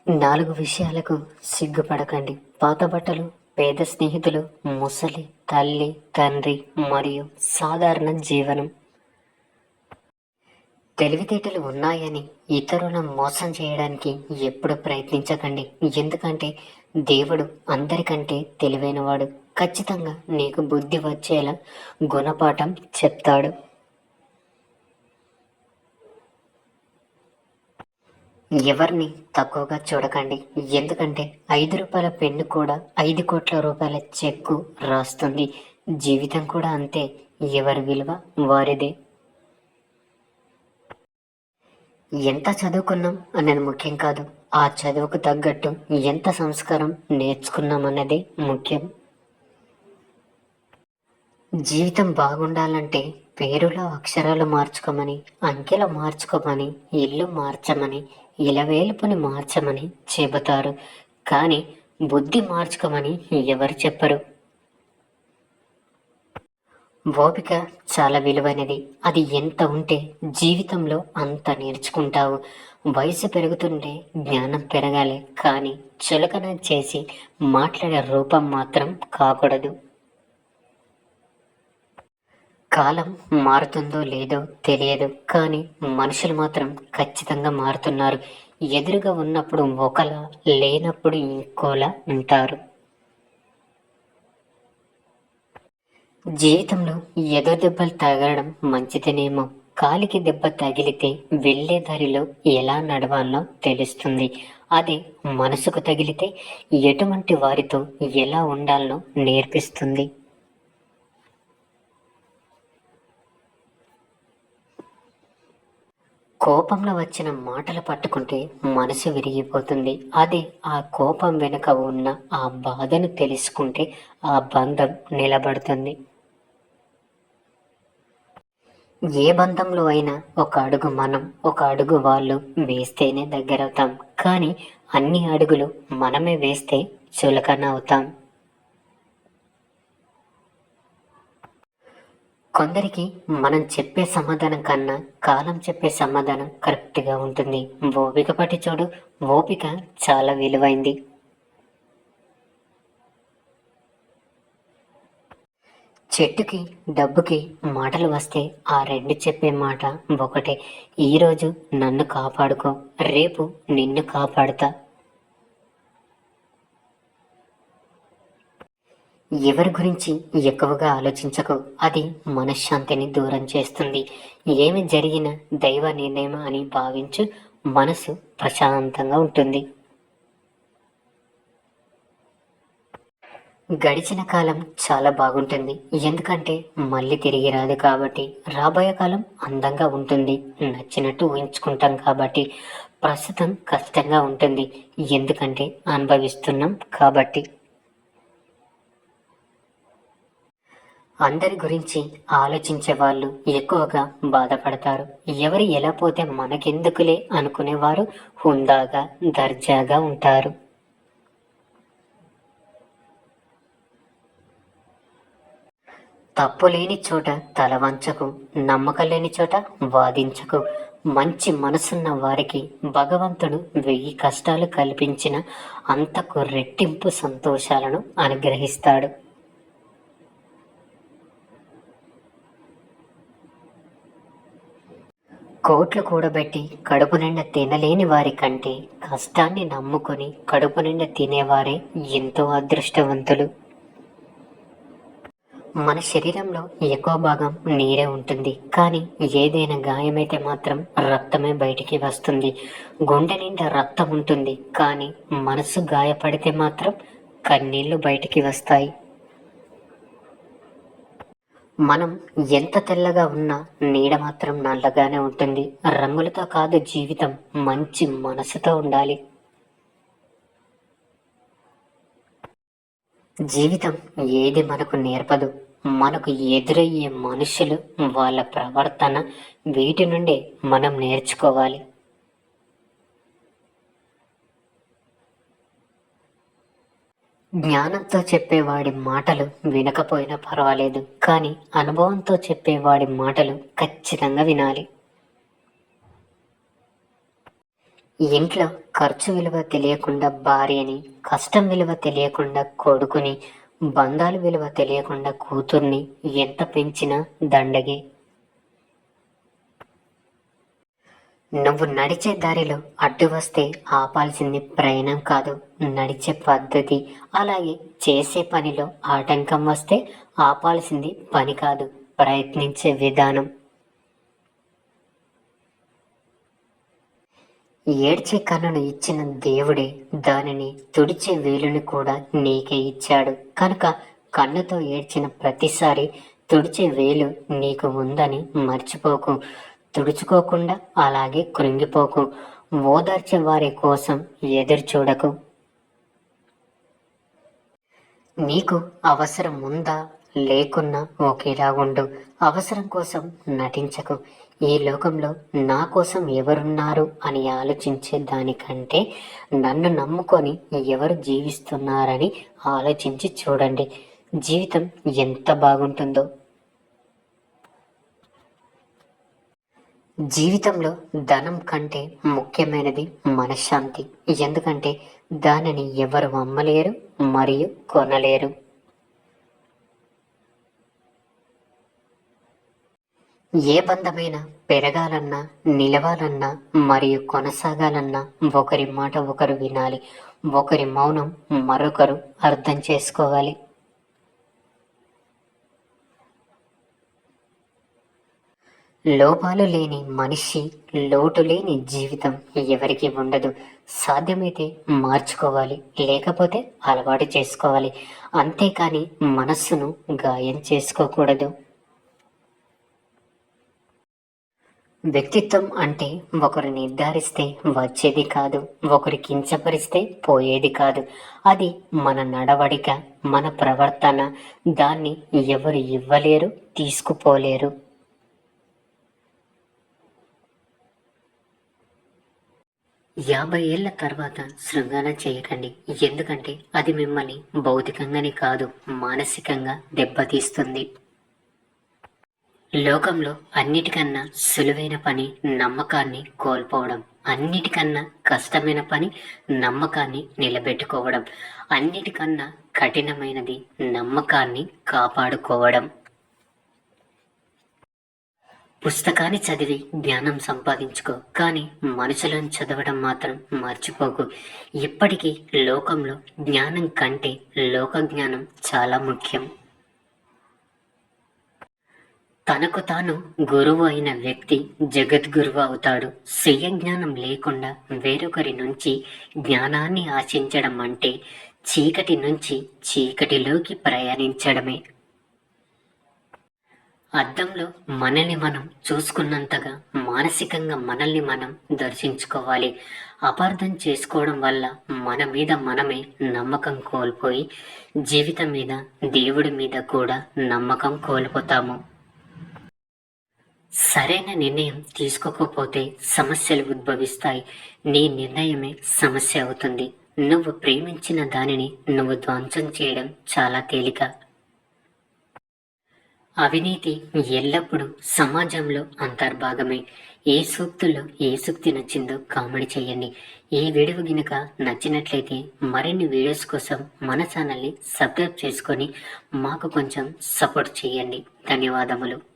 4 విషయాలకు సిగ్గుపడకండి. పాత బట్టలు, పేద స్నేహితులు, ముసలి, తల్లి, తండ్రి మరియు సాధారణ జీవనం. తెలివితేటలు ఉన్నాయని ఇతరులను మోసం చేయడానికి ఎప్పుడు ప్రయత్నించకండి. ఎందుకంటే దేవుడు అందరికంటే తెలివైనవాడు. ఖచ్చితంగా నీకు బుద్ధి వచ్చేలా గుణపాఠం చెప్తాడు. ఎవరిని తక్కువగా చూడకండి. ఎందుకంటే 5 రూపాయల పెన్ను కూడా 5 కోట్ల రూపాయల చెక్కు రాస్తుంది. జీవితం కూడా అంతే. ఎవరి విలువ వారిదే. ఎంత చదువుకున్నాం అన్నది ముఖ్యం కాదు, ఆ చదువుకు తగ్గట్టు ఎంత సంస్కారం నేర్చుకున్నాం అన్నది ముఖ్యం. జీవితం బాగుండాలంటే పేరులో అక్షరాలు మార్చుకోమని, అంకెలు మార్చుకోమని, ఇల్లు మార్చమని, ఇలవేలుపుని మార్చమని చెబుతారు. కానీ బుద్ధి మార్చుకోమని ఎవరు చెప్పరు. ఓపిక చాలా విలువైనది. అది ఎంత ఉంటే జీవితంలో అంత నేర్చుకుంటావు. వయసు పెరుగుతుంటే జ్ఞానం పెరగాలి, కానీ చులకన చేసి మాట్లాడే రూపం మాత్రం కాకూడదు. కాలం మారుతుందో లేదో తెలియదు, కానీ మనుషులు మాత్రం ఖచ్చితంగా మారుతున్నారు. ఎదురుగా ఉన్నప్పుడు ఒకలా, లేనప్పుడు ఇంకోలా ఉంటారు. జీవితంలో ఎదురు దెబ్బలు తగలడం మంచిదేనేమో. కాలికి దెబ్బ తగిలితే వెళ్ళే దారిలో ఎలా నడవాలో తెలుస్తుంది. అదే మనసుకు తగిలితే ఎటువంటి వారితో ఎలా ఉండాలో నేర్పిస్తుంది. కోపంలో వచ్చిన మాటలు పట్టుకుంటే మనసు విరిగిపోతుంది. అదే ఆ కోపం వెనుక ఉన్న ఆ బాధను తెలుసుకుంటే ఆ బంధం నిలబడుతుంది. ఏ బంధంలో అయినా ఒక అడుగు మనం, ఒక అడుగు వాళ్ళు వేస్తేనే దగ్గరవుతాం. కానీ అన్ని అడుగులు మనమే వేస్తే చులకన అవుతాం. కొందరికి మనం చెప్పే సమాధానం కన్నా కాలం చెప్పే సమాధానం కరెక్ట్గా ఉంటుంది. ఓపిక పట్టి చూడు, ఓపిక చాలా విలువైంది. చెట్టుకి డబ్బుకి మాటలు వస్తే ఆ రెండు చెప్పే మాట ఒకటే. ఈరోజు నన్ను కాపాడుకో, రేపు నిన్ను కాపాడుతా. ఎవరి గురించి ఎక్కువగా ఆలోచించకు, అది మనశ్శాంతిని దూరం చేస్తుంది. ఏమి జరిగినా దైవ నిర్ణయం అని భావించు, మనసు ప్రశాంతంగా ఉంటుంది. గడిచిన కాలం చాలా బాగుంటుంది, ఎందుకంటే మళ్ళీ తిరిగి రాదు కాబట్టి. రాబోయే కాలం అందంగా ఉంటుంది, నచ్చినట్టు ఊహించుకుంటాం కాబట్టి. ప్రస్తుతం కష్టంగా ఉంటుంది, ఎందుకంటే అనుభవిస్తున్నాం కాబట్టి. అందరి గురించి ఆలోచించే వాళ్ళు ఎక్కువగా బాధపడతారు. ఎవరు ఎలా పోతే మనకెందుకులే అనుకునేవారు హుందాగా, దర్జాగా ఉంటారు. తప్పు లేని చోట తల వంచకు, నమ్మకం లేని చోట వాదించకు. మంచి మనసున్న వారికి భగవంతుడు 1000 కష్టాలు కల్పించిన అంతకు రెట్టింపు సంతోషాలను అనుగ్రహిస్తాడు. కోట్లు కూడబెట్టి కడుపు నిండా తినలేని వారి కంటే కష్టాన్ని నమ్ముకొని కడుపు నిండా తినేవారే ఎంతో అదృష్టవంతులు. మన శరీరంలో ఎక్కువ భాగం నీరే ఉంటుంది, కానీ ఏదైనా గాయమైతే మాత్రం రక్తమే బయటికి వస్తుంది. గుండె నిండా రక్తం ఉంటుంది, కానీ మనసు గాయపడితే మాత్రం కన్నీళ్లు బయటికి వస్తాయి. మనం ఎంత తెల్లగా ఉన్నా నీడ మాత్రం నల్లగానే ఉంటుంది. రంగులతో కాదు జీవితం, మంచి మనసుతో ఉండాలి. జీవితం ఏది మనకు నేర్పదు. మనకు ఎదురయ్యే మనుషులు, వాళ్ళ ప్రవర్తన, వీటి నుండే మనం నేర్చుకోవాలి. జ్ఞానంతో చెప్పేవాడి మాటలు వినకపోయినా పర్వాలేదు, కానీ అనుభవంతో చెప్పేవాడి మాటలు ఖచ్చితంగా వినాలి. ఇంట్లో ఖర్చు విలువ తెలియకుండా భార్యని, కష్టం విలువ తెలియకుండా కొడుకుని, బంధాలు విలువ తెలియకుండా కూతుర్ని ఎంత పెంచినా దండగే. నువ్వు నడిచే దారిలో అడ్డు వస్తే ఆపాల్సింది ప్రయాణం కాదు, నడిచే పద్ధతి. అలాగే చేసే పనిలో ఆటంకం వస్తే ఆపాల్సింది పని కాదు, ప్రయత్నించే విధానం. ఏడ్చే కన్నును ఇచ్చిన దేవుడే దానిని తుడిచే వేలుని కూడా నీకే ఇచ్చాడు కనుక కన్నుతో ఏడ్చిన ప్రతిసారి తుడిచే వేలు నీకు ఉందని మర్చిపోకు. తుడుచుకోకుండా అలాగే కృంగిపోకు. ఓదార్చే వారి కోసం ఎదురు చూడకు. నీకు అవసరం ఉందా లేకున్నా ఒకేలా ఉండు. అవసరం కోసం నటించకు. ఈ లోకంలో నా కోసం ఎవరున్నారు అని ఆలోచించే దానికంటే నన్ను నమ్ముకొని ఎవరు జీవిస్తున్నారని ఆలోచించి చూడండి. జీవితం ఎంత బాగుంటుందో. జీవితంలో ధనం కంటే ముఖ్యమైనది మనశ్శాంతి. ఎందుకంటే దానిని ఎవరు అమ్మలేరు మరియు కొనలేరు. ఏ బంధమైనా పెరగాలన్నా, నిలవాలన్నా మరియు కొనసాగాలన్నా ఒకరి మాట ఒకరు వినాలి. ఒకరి మౌనం మరొకరు అర్థం చేసుకోవాలి. లోపాలు లేని మనిషి, లోటు లేని జీవితం ఎవరికి ఉండదు. సాధ్యమైతే మార్చుకోవాలి, లేకపోతే అలవాటు చేసుకోవాలి. అంతేకాని మనస్సును గాయం చేసుకోకూడదు. వ్యక్తిత్వం అంటే ఒకరు నిర్ధారిస్తే వచ్చేది కాదు, ఒకరు కించపరిస్తే పోయేది కాదు. అది మన నడవడిక, మన ప్రవర్తన. దాన్ని ఎవరు ఇవ్వలేరు, తీసుకుపోలేరు. 50 ఏళ్ల తర్వాత శృంగారం చేయకండి. ఎందుకంటే అది మిమ్మల్ని భౌతికంగానే కాదు, మానసికంగా దెబ్బతీస్తుంది. లోకంలో అన్నిటికన్నా సులువైన పని నమ్మకాన్ని కోల్పోవడం. అన్నిటికన్నా కష్టమైన పని నమ్మకాన్ని నిలబెట్టుకోవడం. అన్నిటికన్నా కఠినమైనది నమ్మకాన్ని కాపాడుకోవడం. పుస్తకాన్ని చదివి జ్ఞానం సంపాదించుకో, కానీ మనుషులను చదవడం మాత్రం మర్చిపోకు. ఇప్పటికీ లోకంలో జ్ఞానం కంటే లోక జ్ఞానం చాలా ముఖ్యం. తనకు తాను గురువు అయిన వ్యక్తి జగద్గురువు అవుతాడు. స్వీయ జ్ఞానం లేకుండా వేరొకరి నుంచి జ్ఞానాన్ని ఆశించడం అంటే చీకటి నుంచి చీకటిలోకి ప్రయాణించడమే. అద్దంలో మనల్ని మనం చూసుకున్నంతగా మానసికంగా మనల్ని మనం దర్శించుకోవాలి. అపార్థం చేసుకోవడం వల్ల మన మీద మనమే నమ్మకం కోల్పోయి జీవితం మీద, దేవుడి మీద కూడా నమ్మకం కోల్పోతాము. సరైన నిర్ణయం తీసుకోకపోతే సమస్యలు ఉద్భవిస్తాయి. నీ నిర్ణయమే సమస్య అవుతుంది. నువ్వు ప్రేమించిన దానిని నువ్వు ధ్వంసం చేయడం చాలా తేలిక. అవినీతి ఎల్లప్పుడూ సమాజంలో అంతర్భాగమే. ఏ సూక్తుల్లో ఏ సూక్తి నచ్చిందో కామెంట్ చేయండి. ఈ వీడియో గినక నచ్చినట్లయితే మరిన్ని వీడియోస్ కోసం మన ఛానల్ని సబ్స్క్రైబ్ చేసుకొని మాకు కొంచెం సపోర్ట్ చేయండి. ధన్యవాదములు.